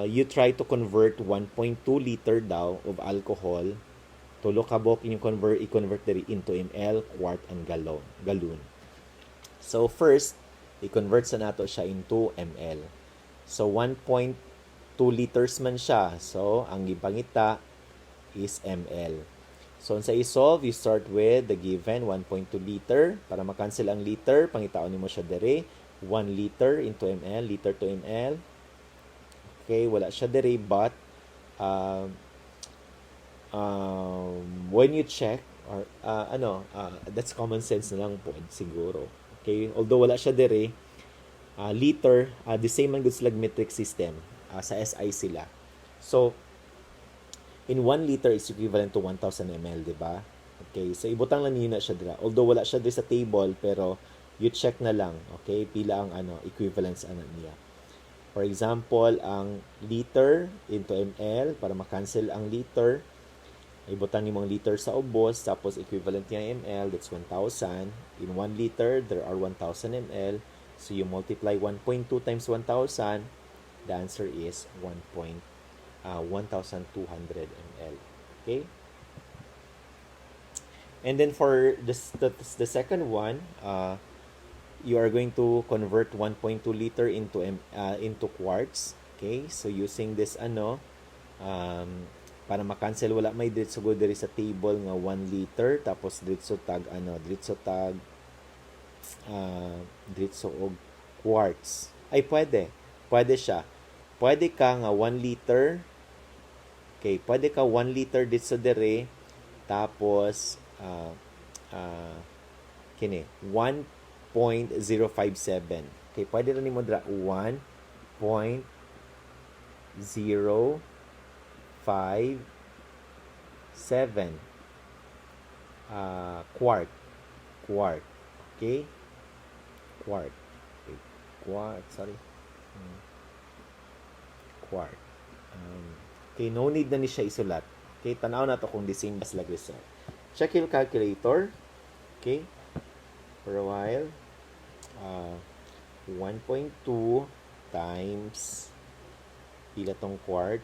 you try to convert 1.2 liter daw of alcohol. Tulo ka bok i-convert diri into ml, quart, and gallon. So first, i-convert sa nato siya into ml. So 1.2 liters man siya. So ang gipangita is ml. So sa i-solve, you start with the given 1.2 liter. Para ma-cancel ang liter, pangitaon nimo siya diri 1 liter into ml, liter to ml. Okay, wala siya diri, but when you check, or that's common sense na lang po siguro. Okay, although wala siya diri, liter, the same man good slag metric system, sa SI sila. So, in 1 liter is equivalent to 1,000 ml, di ba? Okay, so ibutang lang niyo na siya dira. Although wala siya diri sa table, pero you check na lang, okay, pila ang equivalence niya. For example, ang liter into ml, para ma-cancel ang liter, ibutang niyo ang liter sa ubos, tapos equivalent niya ml, that's 1,000. In 1 liter, there are 1,000 ml. So you multiply 1.2 times 1,000, the answer is 1,200 ml. Okay? And then for the second one, you are going to convert 1.2 liter into quarts. Okay? So using this para ma-cancel, wala may dito go diri sa table nga 1 liter, tapos dito tag dito og quarts. Ay pwede siya. Pwede ka nga 1 liter. Okay, pwede ka 1 liter dito diri, tapos kini 1.057. Okay, pwede rin mo dra 1.057 quart. Okay? Quart. Okay. Quart. Okay, no need na ni siya isulat. Okay, tanaw na to kung the same as like result. Check yung calculator. Okay? For a while. 1.2 times pila tong quart?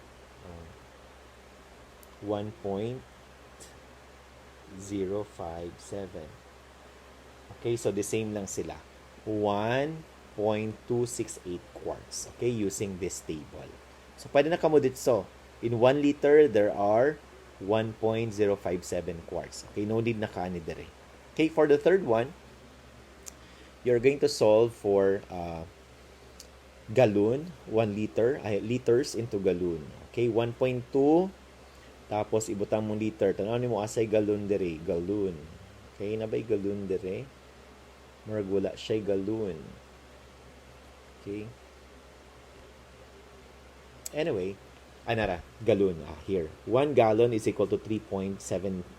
1.057. Okay, so the same lang sila. 1.268 quarts. Okay, using this table. So, pwede na kamo dito. In 1 liter, there are 1.057 quarts. Okay, no need na kaani dire. Okay, for the third one, you're going to solve for gallon, 1 liter, liters into gallon. Okay, 1.2, tapos ibutang mo liter. Tanaw mo asay gallon dire, gallon. Okay, nabay gallon dire. Murag wala siya gallon. Okay. Anyway, anara, gallon. Here. 1 gallon is equal to 3.7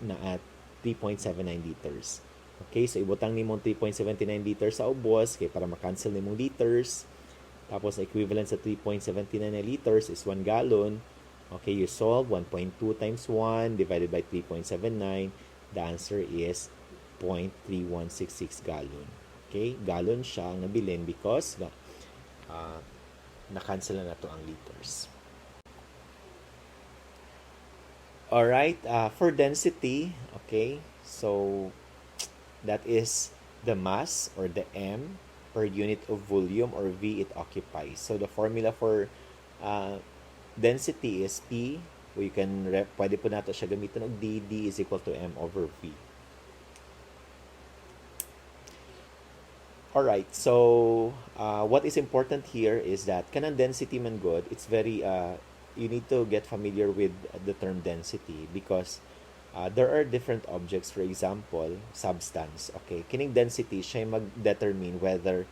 na at 3.79 liters. Okay, so ibutang ni mong 3.79 liters sa ubos kay para ma-cancel ni mong liters. Tapos equivalent sa 3.79 liters is 1 gallon. Okay, you solve 1.2 times 1 divided by 3.79. The answer is 0.3166 gallon. Okay, gallon siya ang nabilin because na-cancel na to ang liters. Alright, for density, okay, so that is the mass or the M per unit of volume or V it occupies. So the formula for density is P. We can pwede po nato siya gamitin og D. D is equal to M over V. Alright, so what is important here is that kanang density man good, it's very, you need to get familiar with the term density because there are different objects, for example, substance. Okay, kining density, siya mag-determine whether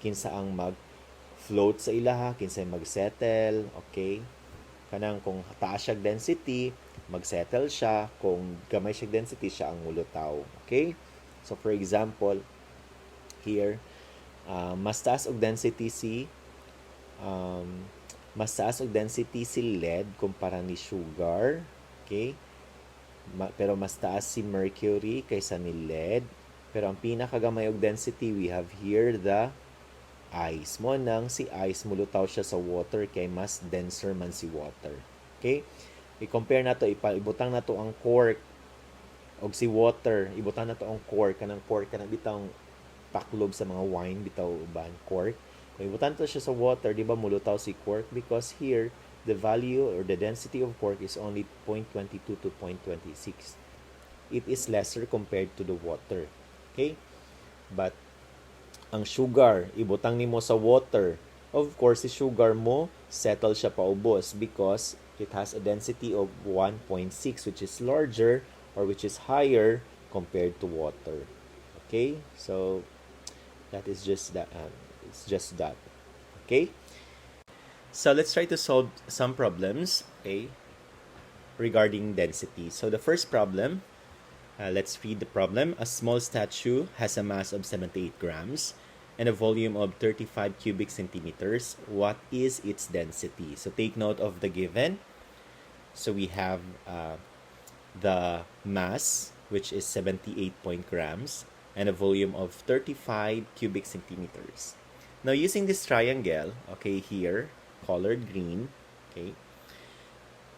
kinsa ang mag-float sa ilaha, kinsa ang mag-settle, okay? Kanang kung taas siya density, mag-settle siya. Kung gamay siya density, siya ang mulutaw. Okay? So, for example, here, mas taas og density si lead kumpara ni sugar. Okay? Pero mas taas si mercury kaysa ni lead. Pero ang pinakagamay og density, we have here the ice. Mo nang si ice, mulutaw siya sa water kay mas denser man si water. Okay? I-compare na to, ibutang na to ang cork og si water. Ibutang na to ang cork. Kanang cork, kanang bitang paklob sa mga wine, bitaw uban, cork. Kung ibutang to siya sa water, di ba mulutaw si cork? Because here, the value or the density of cork is only 0.22 to 0.26. It is lesser compared to the water. Okay? But, ang sugar, ibutang nimo sa water. Of course, si sugar mo, settle siya paubos because it has a density of 1.6 which is larger or which is higher compared to water. Okay? So, that is just that. It's just that. Okay? So let's try to solve some problems, okay, regarding density. So the first problem, let's read the problem. A small statue has a mass of 78 grams and a volume of 35 cubic centimeters. What is its density? So take note of the given. So we have the mass, which is 78 grams, and a volume of 35 cubic centimeters. Now using this triangle, okay, here, colored green, okay,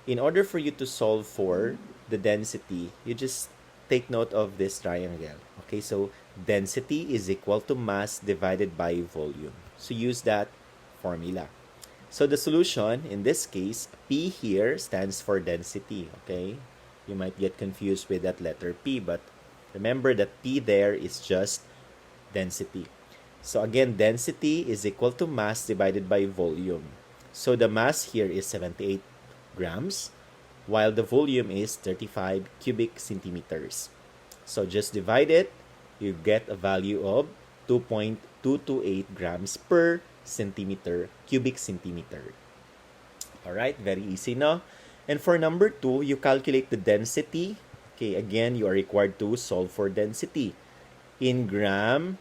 in order for you to solve for the density, you just take note of this triangle. Okay, so density is equal to mass divided by volume. So use that formula. So the solution, in this case, P here stands for density, okay? You might get confused with that letter P, but remember that P there is just density. So again, density is equal to mass divided by volume. So the mass here is 78 grams, while the volume is 35 cubic centimeters. So just divide it, you get a value of 2.228 grams per cubic centimeter. Alright, very easy now. And for number 2, you calculate the density. Okay, again, you are required to solve for density in gram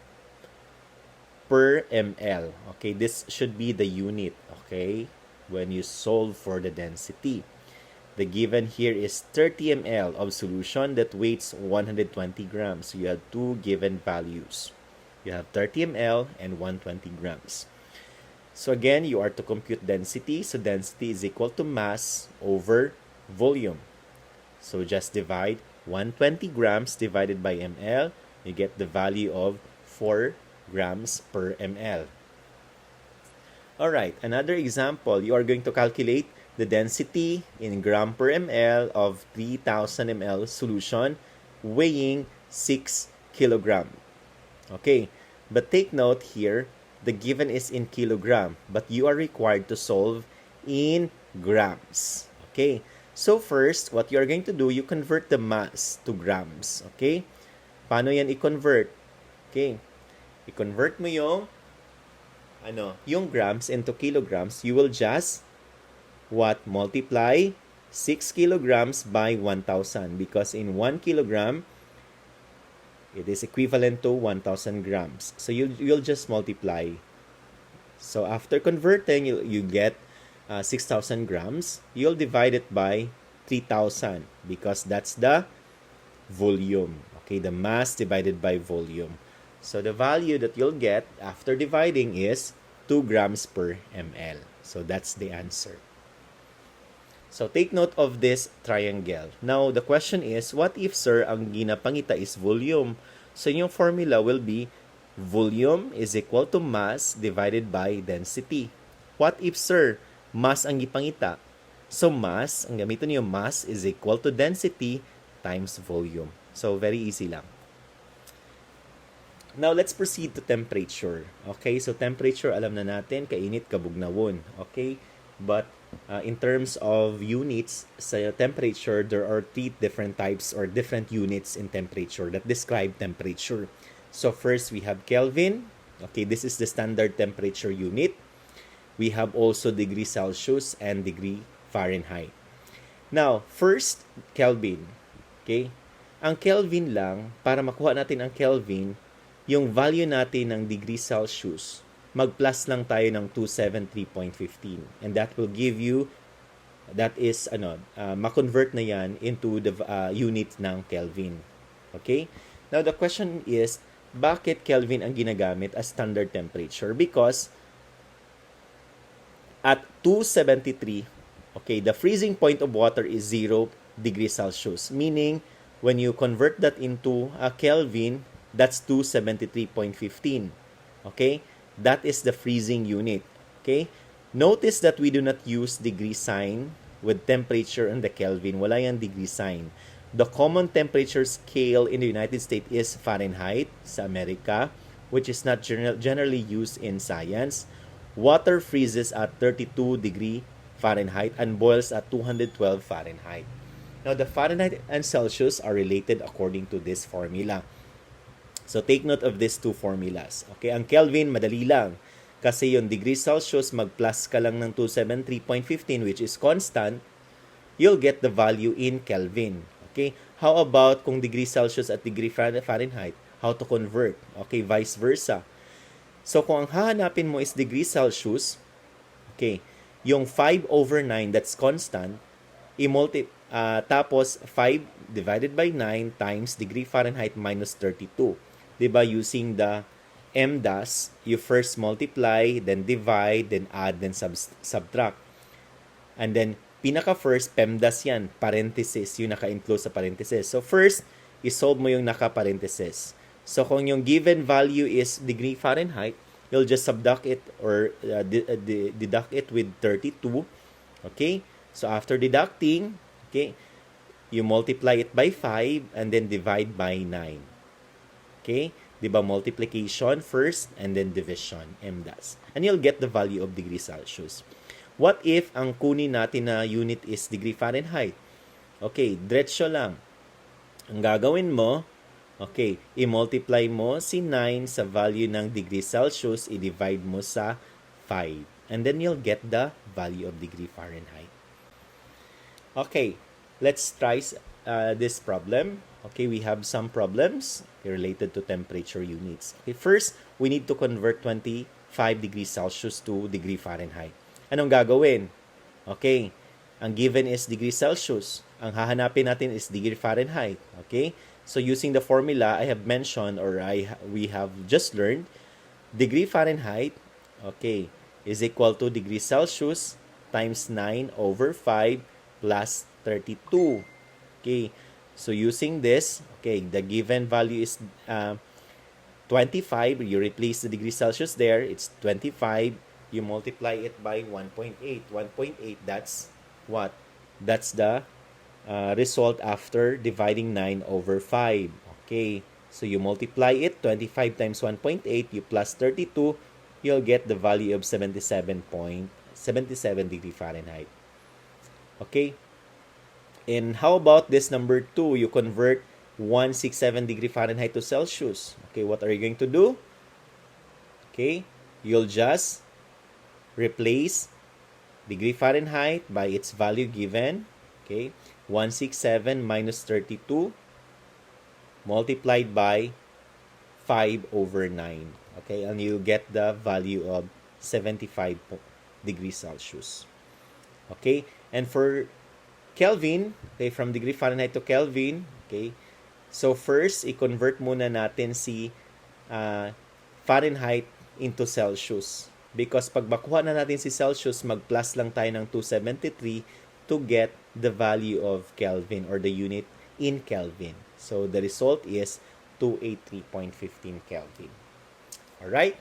per ml. Okay, this should be the unit, okay, when you solve for the density. The given here is 30 ml of solution that weighs 120 grams. So you have two given values. You have 30 ml and 120 grams. So again, you are to compute density. So density is equal to mass over volume. So just divide 120 grams divided by ml. You get the value of 4 grams per ml. Alright, another example, you are going to calculate the density in gram per ml of 3,000 ml solution weighing 6 kilogram. Okay, but take note here, the given is in kilogram, but you are required to solve in grams. Okay, so first, what you are going to do, you convert the mass to grams. Okay, paano yan i-convert? Okay, i-convert mo yung grams into kilograms. You will just multiply 6 kilograms by 1,000, because in 1 kilogram it is equivalent to 1,000 grams. So you'll just multiply. So after converting, you get 6,000 grams. You'll divide it by 3,000 because that's the volume. Okay, the mass divided by volume. So the value that you'll get after dividing is 2 grams per ml. So that's the answer. So take note of this triangle. Now the question is, what if, sir, ang ginapangita is volume? So yung formula will be volume is equal to mass divided by density. What if, sir, mass ang gipangita? So mass, ang gamitin niyo, mass is equal to density times volume. So very easy lang. Now let's proceed to temperature. Okay, so temperature alam na natin, kainit, kabugnawon. Okay, but in terms of units sa temperature, there are 3 different types or different units in temperature that describe temperature. So first, we have Kelvin. Okay, this is the standard temperature unit. We have also degree Celsius and degree Fahrenheit. Now, first, Kelvin. Okay, ang Kelvin lang, para makuha natin ang Kelvin, yung value natin ng degree Celsius, mag-plus lang tayo ng 273.15. And that will give you, that is, ma-convert na yan into the unit ng Kelvin. Okay? Now, the question is, bakit Kelvin ang ginagamit as standard temperature? Because at 273, okay, the freezing point of water is 0 degrees Celsius. Meaning, when you convert that into a Kelvin, that's 273.15. Okay? That is the freezing unit. Okay? Notice that we do not use degree sign with temperature in the Kelvin. Wala yung degree sign. The common temperature scale in the United States is Fahrenheit sa Amerika, which is not generally used in science. Water freezes at 32 degree Fahrenheit and boils at 212 Fahrenheit. Now, the Fahrenheit and Celsius are related according to this formula. So, take note of these 2 formulas. Okay, ang Kelvin, madali lang. Kasi yung degree Celsius, mag-plus ka lang ng 273.15, which is constant, you'll get the value in Kelvin. Okay, how about kung degree Celsius at degree Fahrenheit? How to convert? Okay, vice versa. So, kung ang hahanapin mo is degree Celsius, okay, yung 5/9, that's constant, tapos 5 divided by 9 times degree Fahrenheit minus 32. Diba, using the MDAS, you first multiply, then divide, then add, then subtract. And then, pinaka-first, PEMDAS yan, parenthesis, yung naka-include sa parenthesis. So, first, isolve mo yung naka-parenthesis. So, kung yung given value is degree Fahrenheit, you'll just subtract it or deduct it with 32. Okay? So, after deducting, okay, you multiply it by 5 and then divide by 9. Okay? Diba, multiplication first and then division, MDAS. And you'll get the value of degree Celsius. What if ang kunin natin na unit is degree Fahrenheit? Okay, diretso lang. Ang gagawin mo, okay, i-multiply mo si 9 sa value ng degree Celsius, i-divide mo sa 5. And then you'll get the value of degree Fahrenheit. Okay, let's try this problem. Okay, we have some problems related to temperature units. Okay, first, we need to convert 25 degrees Celsius to degree Fahrenheit. Anong gagawin? Okay, ang given is degree Celsius. Ang hahanapin natin is degree Fahrenheit. Okay, so using the formula I have mentioned or we have just learned, degree Fahrenheit, okay, is equal to degree Celsius times 9/5 plus 32. Okay, so using this, okay, the given value is 25. You replace the degree Celsius there. It's 25. You multiply it by 1.8. 1.8, that's what? That's the result after dividing 9 over 5. Okay, so you multiply it, 25 times 1.8, you plus 32, you'll get the value of 77.77 degree Fahrenheit. Okay, and how about this number 2? You convert 167 degree Fahrenheit to Celsius. Okay, what are you going to do? Okay, you'll just replace degree Fahrenheit by its value given. Okay, 167 minus 32 multiplied by 5 over 9. Okay, and you get the value of 75 degrees Celsius. Okay, and for Kelvin, okay, from degree Fahrenheit to Kelvin, okay, so first, i-convert muna natin si Fahrenheit into Celsius. Because pag makuha na natin si Celsius, mag-plus lang tayo ng 273 to get the value of Kelvin or the unit in Kelvin. So, the result is 283.15 Kelvin. Alright?